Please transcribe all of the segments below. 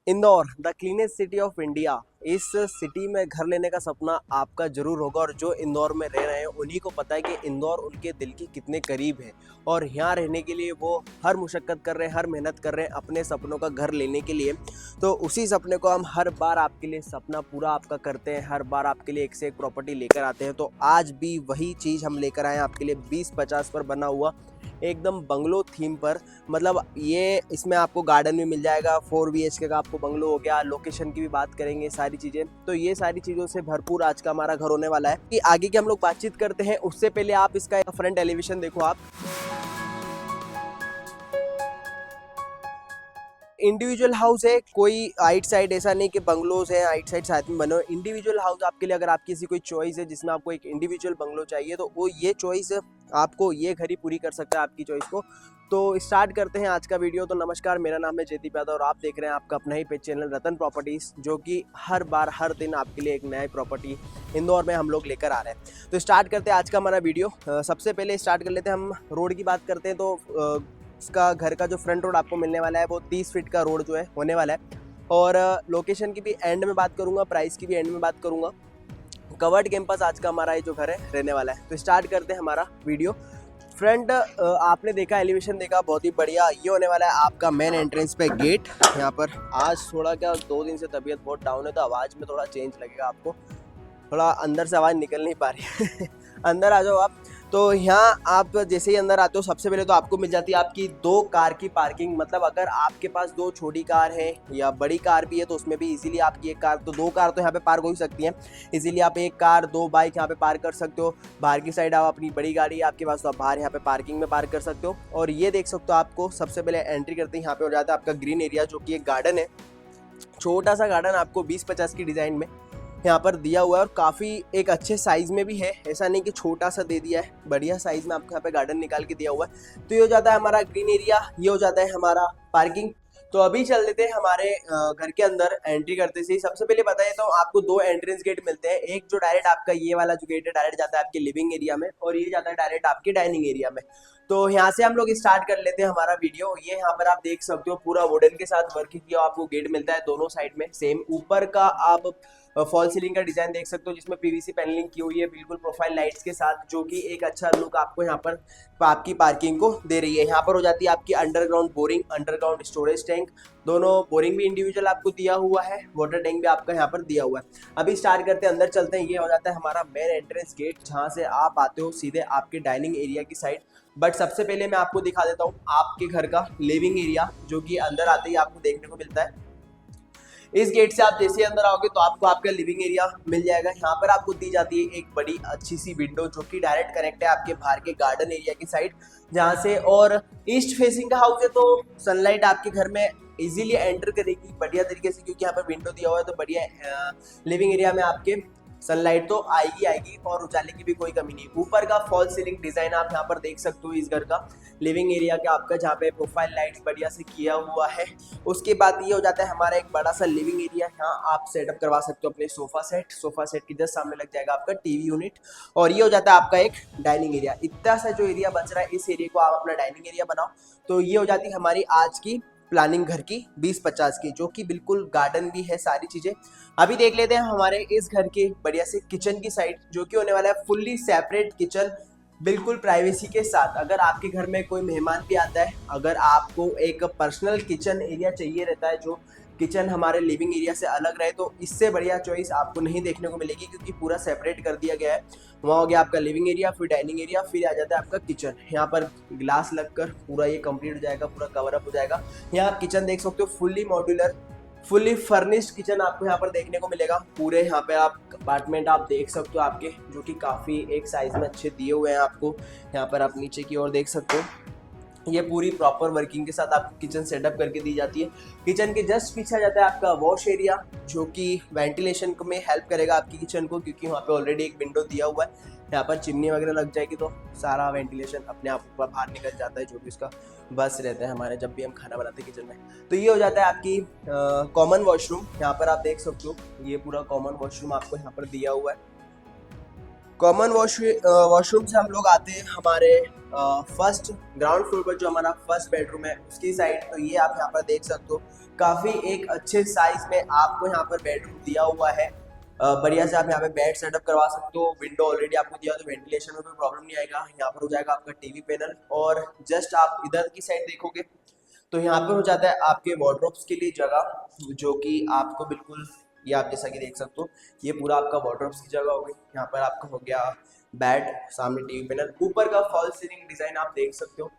Indore the cleanest city of India. इस city में घर लेने का सपना आपका जरूर होगा और जो इंदौर में रह रहे हैं उन्हीं को पता है कि इंदौर उनके दिल के कितने करीब है और यहाँ रहने के लिए वो हर मुशक्कत कर रहे हैं, हर मेहनत कर रहे हैं अपने सपनों का घर लेने के लिए। तो उसी सपने को हम हर बार आपके लिए सपना पूरा आपका करते हैं, हर बार आपके लिए एक से एक प्रॉपर्टी लेकर आते हैं। तो आज भी वही चीज़ हम लेकर आए हैं आपके लिए 20-50 पर बना हुआ एकदम बंगलो थीम पर। मतलब ये इसमें आपको गार्डन भी मिल जाएगा, 4 BHK का आपको बंगलो हो गया। लोकेशन की भी बात करेंगे, सारी चीज़ें, तो ये सारी चीज़ों से भरपूर आज का हमारा घर होने वाला है। कि आगे की हम लोग बातचीत करते हैं उससे पहले आप इसका फ्रंट एलिवेशन देखो। आप इंडिविजुअल हाउस है, कोई आइट साइड ऐसा नहीं कि बंगलोज हैं आइट साइड साथ में बने हो। इंडिविजुअल हाउस आपके लिए, अगर आपकी ऐसी कोई चॉइस है जिसमें आपको एक इंडिविजुअल बंगलो चाहिए तो वो ये चॉइस आपको ये घर ही पूरी कर सकता है आपकी चॉइस को। तो स्टार्ट करते हैं आज का वीडियो। तो नमस्कार, मेरा नाम है जयदीप यादव और आप देख रहे हैं आपका अपना ही पेज चैनल रतन प्रॉपर्टीज, जो कि हर बार हर दिन आपके लिए एक नया प्रॉपर्टी इंदौर में हम लोग लेकर आ रहे हैं। तो स्टार्ट करते हैं आज का हमारा वीडियो। सबसे पहले स्टार्ट कर लेते हैं, हम रोड की बात करते हैं। तो इसका घर का जो फ्रंट रोड आपको मिलने वाला है वो 30 फीट का रोड जो है होने वाला है। और लोकेशन की भी एंड में बात करूंगा, प्राइस की भी एंड में बात करूंगा। कवर्ड कैंपस आज का हमारा ये जो घर है रहने वाला है। तो स्टार्ट करते हैं हमारा वीडियो। फ्रंट आपने देखा, एलिवेशन देखा, बहुत ही बढ़िया। ये होने वाला है आपका मेन एंट्रेंस पे गेट। यहाँ पर आज थोड़ा क्या 2 दिन से तबीयत बहुत डाउन है तो आवाज़ में थोड़ा चेंज लगेगा आपको, थोड़ा अंदर से आवाज़ निकल नहीं पा रही है अंदर आ जाओ आप। तो यहाँ आप जैसे ही अंदर आते हो सबसे पहले तो आपको मिल जाती है आपकी 2 कार की पार्किंग। मतलब अगर आपके पास 2 छोटी कार है या बड़ी कार भी है तो उसमें भी इजीली आपकी एक कार, तो 2 कार तो यहाँ पे पार्क हो ही सकती हैं। इजीली आप 1 कार 2 बाइक यहाँ पे पार्क कर सकते हो। बाहर की साइड आप अपनी बड़ी गाड़ी आपके पास तो आप बाहर यहाँ पे पार्किंग में पार्क कर सकते हो। और ये देख सकते हो, आपको सबसे पहले एंट्री करते ही यहाँ पे हो जाता है आपका ग्रीन एरिया, जो कि एक गार्डन है। छोटा सा गार्डन आपको 20-50 की डिज़ाइन में यहाँ पर दिया हुआ है और काफ़ी एक अच्छे साइज़ में भी है। ऐसा नहीं कि छोटा सा दे दिया है, बढ़िया साइज़ में आपको यहाँ पे गार्डन निकाल के दिया हुआ है। तो ये हो जाता है हमारा ग्रीन एरिया, ये हो जाता है हमारा पार्किंग। तो अभी चल देते हैं हमारे घर के अंदर। एंट्री करते से सबसे पहले बताइए तो आपको 2 एंट्रेंस गेट मिलते हैं। एक जो डायरेक्ट आपका ये वाला जो गेट है डायरेक्ट जाता है आपके लिविंग एरिया में और ये जाता है डायरेक्ट आपके डाइनिंग एरिया में। तो यहाँ से हम लोग स्टार्ट कर लेते हैं हमारा वीडियो। ये यहाँ पर आप देख सकते हो पूरा वुडन के साथ वर्क किया आपको गेट मिलता है दोनों साइड में सेम। ऊपर का आप फॉल सीलिंग का डिजाइन देख सकते हो जिसमें पीवीसी पैनलिंग की हुई है बिल्कुल प्रोफाइल लाइट्स के साथ, जो कि एक अच्छा लुक आपको यहाँ पर आपकी पार्किंग को दे रही है। यहाँ पर हो जाती है आपकी underground boring, underground storage tank, दोनों बोरिंग भी इंडिविजुअल आपको दिया हुआ है, वाटर टैंक भी आपका यहाँ पर दिया हुआ है। अभी स्टार्ट करते हैं, अंदर चलते हैं। ये हो जाता है हमारा मेन एंट्रेंस गेट, जहाँ से आप आते हो सीधे आपके डाइनिंग एरिया की साइड। बट सबसे पहले मैं आपको दिखा देता हूँ आपके घर का लिविंग एरिया, जो कि अंदर आते ही आपको देखने को मिलता है। इस गेट से आप जैसे अंदर आओगे तो आपको आपका लिविंग एरिया मिल जाएगा। यहाँ पर आपको दी जाती है एक बड़ी अच्छी सी विंडो, जो कि डायरेक्ट कनेक्ट है आपके बाहर के गार्डन एरिया की साइड, जहाँ से और ईस्ट फेसिंग का हाउस है तो सनलाइट आपके घर में इजीली एंटर करेगी बढ़िया तरीके से, क्योंकि यहाँ पर विंडो दिया हुआ है। तो बढ़िया लिविंग एरिया में आपके सनलाइट तो आएगी आएगी और उजाले की भी कोई कमी नहीं। ऊपर का फॉल सीलिंग डिजाइन आप यहाँ पर देख सकते हो इस घर का लिविंग एरिया का आपका, जहाँ पे प्रोफाइल लाइट्स बढ़िया से किया हुआ है। उसके बाद ये हो जाता है हमारा एक बड़ा सा लिविंग एरिया। यहाँ आप सेटअप करवा सकते हो अपने सोफा सेट। सोफा सेट के जस्ट सामने लग जाएगा आपका टीवी यूनिट। और ये हो जाता है आपका एक डाइनिंग एरिया। इतना सा जो एरिया बच रहा है इस एरिया को आप अपना डाइनिंग एरिया बनाओ। तो ये हो जाती है हमारी आज की प्लानिंग घर की 20-50 की, जो कि बिल्कुल गार्डन भी है सारी चीजें। अभी देख लेते हैं हमारे इस घर के बढ़िया से किचन की साइड, जो कि होने वाला है फुल्ली सेपरेट किचन, बिल्कुल प्राइवेसी के साथ। अगर आपके घर में कोई मेहमान भी आता है, अगर आपको एक पर्सनल किचन एरिया चाहिए रहता है, जो किचन हमारे लिविंग एरिया से अलग रहे, तो इससे बढ़िया चॉइस आपको नहीं देखने को मिलेगी, क्योंकि पूरा सेपरेट कर दिया गया है। वहाँ हो गया आपका लिविंग एरिया, फिर डाइनिंग एरिया, फिर आ जाता है आपका किचन। यहाँ पर ग्लास लगकर पूरा ये कंप्लीट हो जाएगा, पूरा कवर अप हो जाएगा। यहाँ आप किचन देख सकते हो, fully modular fully furnished kitchen आपको यहाँ पर देखने को मिलेगा। पूरे यहाँ पे आप अपार्टमेंट आप देख सकते हो आपके, जो कि काफ़ी एक साइज में अच्छे दिए हुए हैं आपको। यहाँ पर आप नीचे की ओर देख सकते हो, ये पूरी प्रॉपर वर्किंग के साथ आपको किचन सेटअप करके दी जाती है। किचन के जस्ट पीछे आ जाता है आपका वॉश एरिया, जो कि वेंटिलेशन में हेल्प करेगा आपकी किचन को, क्योंकि वहाँ पे ऑलरेडी एक विंडो दिया हुआ है। यहाँ पर चिमनी वगैरह लग जाएगी तो सारा वेंटिलेशन अपने आप ऊपर बाहर निकल जाता है, जो भी उसका बस रहता है हमारे जब भी हम खाना बनाते हैं किचन में। तो ये हो जाता है आपकी कॉमन वॉशरूम। यहाँ पर आप देख सकते हो ये पूरा कॉमन वॉशरूम आपको यहाँ पर दिया हुआ है। कॉमन वॉशरूम से हम लोग आते हैं हमारे फर्स्ट ग्राउंड फ्लोर पर, जो हमारा फर्स्ट बेडरूम है उसकी साइड। तो ये आप यहाँ पर देख सकते हो काफ़ी एक अच्छे साइज में आपको यहाँ पर बेडरूम दिया हुआ है। बढ़िया से आप यहाँ पे बेड सेटअप करवा सकते हो। विंडो ऑलरेडी आपको दिया तो वेंटिलेशन में कोई प्रॉब्लम नहीं आएगा। यहाँ पर हो जाएगा आपका टीवी पैनल, और जस्ट आप इधर की साइड देखोगे तो यहाँ पर हो जाता है आपके वार्डरोब्स के लिए जगह, जो कि आपको बिल्कुल, ये आप जैसा कि देख सकते हो, ये पूरा आपका वार्डरोब्स की जगह हो गई। यहाँ पर आपका हो गया बेड, सामने टीवी पैनल, ऊपर का फॉल सीलिंग डिजाइन आप देख सकते हो।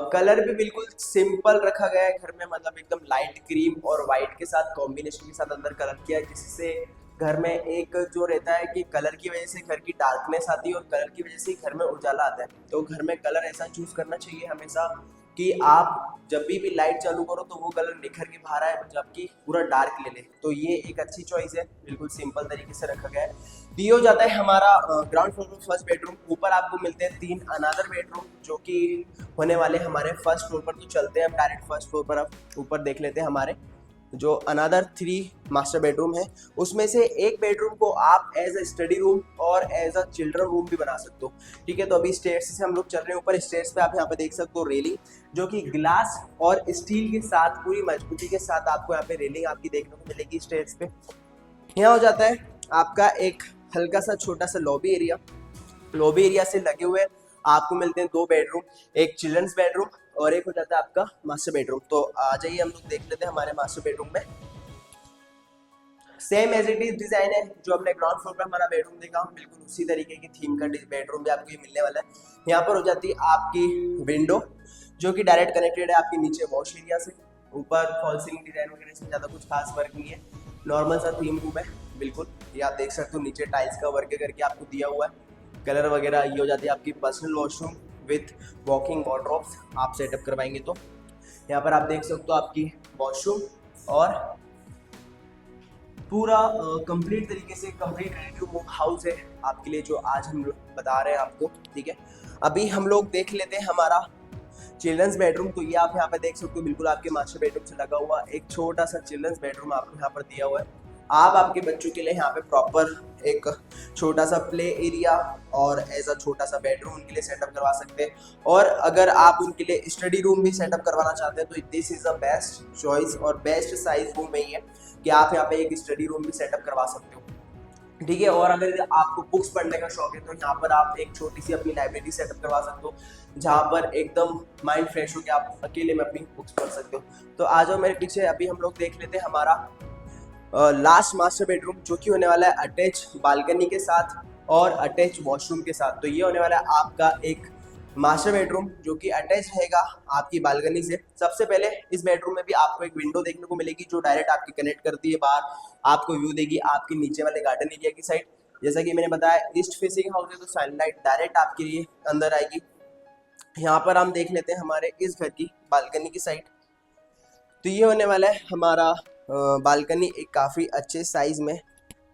कलर भी बिल्कुल सिंपल रखा गया है घर में, मतलब एकदम लाइट क्रीम और वाइट के साथ कॉम्बिनेशन के साथ अंदर कलर किया है, जिससे घर में एक जो रहता है कि कलर की वजह से घर की डार्कनेस आती है और कलर की वजह से ही घर में उजाला आता है। तो घर में कलर ऐसा चूज करना चाहिए हमेशा कि आप जब भी लाइट चालू करो तो वो कलर निखर के बाहर आए, जबकि पूरा डार्क ले ले। तो ये एक अच्छी चॉइस है, बिल्कुल सिंपल तरीके से रखा गया है। तो ये हो जाता है हमारा ग्राउंड फ्लोर पर फर्स्ट बेडरूम। ऊपर आपको मिलते हैं 3 अनदर बेडरूम, जो कि होने वाले हमारे फर्स्ट फ्लोर पर। तो चलते हैं अब डायरेक्ट फर्स्ट फ्लोर पर, अब ऊपर देख लेते हैं हमारे जो अनदर 3 मास्टर बेडरूम है। उसमें से एक बेडरूम को आप एज अ स्टडी रूम और एज अ चिल्ड्रन रूम भी बना सकते हो। ठीक है, तो अभी स्टेयर्स से हम लोग चल रहे हैं ऊपर। स्टेयर्स पे आप यहाँ पे देख सकते हो रेलिंग, जो कि ग्लास और स्टील के साथ पूरी मजबूती के साथ आपको यहाँ पे रेलिंग आपकी देखने को मिलेगी स्टेयर्स पे। यहाँ हो जाता है आपका एक हल्का सा छोटा सा लॉबी एरिया। लॉबी एरिया से लगे हुए आपको मिलते हैं 2 बेडरूम, एक चिल्ड्रंस बेडरूम और एक हो जाता है आपका मास्टर बेडरूम। तो आ जाइए हम लोग देख लेते हैं हमारे मास्टर बेडरूम में। Same as it is design है जो हमने ग्राउंड फ्लोर पर हमारा बेडरूम देखा, बिल्कुल उसी तरीके की थीम का बेडरूम भी आपको ये मिलने वाला है। यहाँ पर हो जाती है आपकी विंडो, जो कि डायरेक्ट कनेक्टेड है आपके नीचे वॉश एरिया से। ऊपर फॉल सीलिंग डिजाइन वगैरह से ज़्यादा कुछ खास वर्क नहीं है, नॉर्मल सा थीम रूम है बिल्कुल। ये आप देख सकते हो नीचे टाइल्स का वर्क करके आपको दिया हुआ है। कलर वगैरह ये हो जाती है आपकी personal washroom with walking wardrobes आप सेटअप करवाएंगे तो। यहाँ पर आप देख सकते हो आपकी वॉशरूम और पूरा कंप्लीट तरीके से complete ready to move house है आपके लिए, जो आज हम लोग बता रहे हैं आपको। ठीक है, अभी हम लोग देख लेते हैं हमारा चिल्ड्रंस बेडरूम। तो ये आप यहाँ पे देख सकते हो, बिल्कुल आपके मास्टर बेडरूम से लगा हुआ एक छोटा सा चिल्ड्रंस बेडरूम आपको यहाँ पर दिया हुआ है। आप आपके बच्चों के लिए यहाँ पे प्रॉपर एक छोटा सा प्ले एरिया और एज अ छोटा सा बेडरूम उनके लिए सेटअप करवा सकते हैं। और अगर आप उनके लिए स्टडी रूम भी सेटअप करवाना चाहते हैं तो this is a best choice और बेस्ट साइज रूम यही है कि आप यहाँ पे एक स्टडी रूम भी सेटअप करवा सकते हो। ठीक है, और अगर आपको बुक्स पढ़ने का शौक है तो यहाँ पर आप एक छोटी सी अपनी लाइब्रेरी सेटअप करवा सकते हो, जहाँ पर एकदम माइंड फ्रेश हो के आप अकेले में अपनी बुक्स पढ़ सकते हो। तो आ जाओ मेरे पीछे, अभी हम लोग देख लेते हैं हमारा लास्ट मास्टर बेडरूम, जो कि होने वाला है अटैच बालकनी के साथ और अटैच वॉशरूम के साथ। तो ये होने वाला है आपका एक मास्टर बेडरूम जो कि अटैच रहेगा आपकी बालकनी से। सबसे पहले इस बेडरूम में भी आपको एक विंडो देखने को मिलेगी जो डायरेक्ट आपकी कनेक्ट करती है बाहर, आपको व्यू देगी आपके नीचे वाले गार्डन एरिया की साइड। जैसा कि मैंने बताया ईस्ट फेसिंग हाउस है तो सनलाइट डायरेक्ट आपके लिए अंदर आएगी। यहाँ पर हम देख लेते हैं हमारे इस घर की बालकनी की साइड। तो ये होने वाला है हमारा बालकनी एक काफ़ी अच्छे साइज में,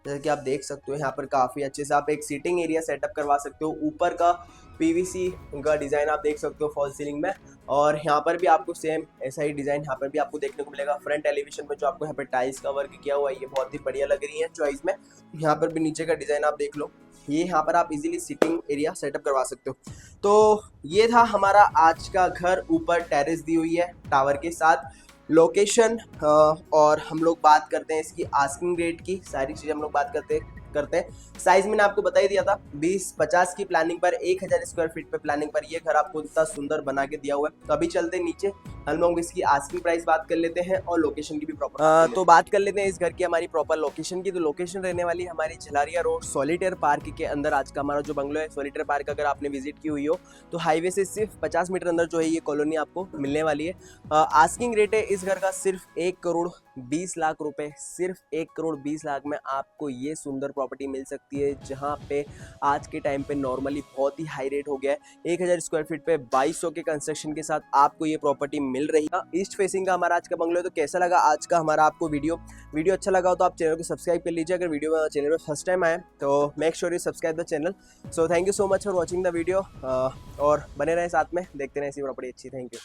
जैसा कि आप देख सकते हो यहाँ पर काफ़ी अच्छे से आप एक सीटिंग एरिया सेटअप करवा सकते हो। ऊपर का पीवीसी का डिज़ाइन आप देख सकते हो फॉल सीलिंग में, और यहाँ पर भी आपको सेम ऐसा ही डिज़ाइन यहाँ पर भी आपको देखने को मिलेगा। फ्रंट एलिवेशन में जो आपको यहाँ पर टाइल्स का वर्क किया हुआ है ये बहुत ही बढ़िया लग रही है चॉइस में। यहाँ पर भी नीचे का डिज़ाइन आप देख लो, ये यहाँ पर आप इजीली सिटिंग एरिया सेटअप करवा सकते हो। तो ये था हमारा आज का घर, ऊपर टेरेस दी हुई है टावर के साथ, लोकेशन और हम लोग बात करते हैं इसकी आस्किंग रेट की, सारी चीज़ हम लोग बात करते हैं। साइज मैंने आपको बता ही दिया था 20-50 की प्लानिंग पर 1000 स्क्वायर फीट पे प्लानिंग पर ये घर आपको इतना सुंदर बना के दिया हुआ है। तो अभी चलते हैं नीचे, हम लोग इसकी आस्किंग प्राइस बात कर लेते हैं और लोकेशन की भी प्रॉपर तो बात कर लेते हैं इस घर की हमारी प्रॉपर लोकेशन की। तो लोकेशन रहने वाली हमारी झलारिया रोड सॉलिटेयर पार्क के अंदर आज का हमारा जो बंगलो है। सॉलिटेयर पार्क अगर आपने विजिट की हुई हो तो हाईवे से सिर्फ 50 मीटर अंदर जो है ये कॉलोनी आपको मिलने वाली है। आस्किंग रेट है इस घर का सिर्फ 1,20,00,000 रुपए, सिर्फ 1,20,00,000 में आपको ये सुंदर प्रॉपर्टी मिल सकती है, जहां पे आज के टाइम पे नॉर्मली बहुत ही हाई रेट हो गया है। 1000 स्क्वायर फीट पे 2200 के कंस्ट्रक्शन के साथ आपको ये प्रॉपर्टी मिल रही है। ईस्ट फेसिंग का हमारा आज का बंगलो है। तो कैसा लगा आज का हमारा आपको वीडियो अच्छा लगा हो तो आप चैनल को सब्सक्राइब कर लीजिए। अगर वीडियो चैनल पर फर्स्ट टाइम आए तो make sure you subscribe the channel. So thank you so much for watching the video, और बने रहे साथ में, देखते रहे ऐसी प्रॉपर्टी अच्छी। Thank you.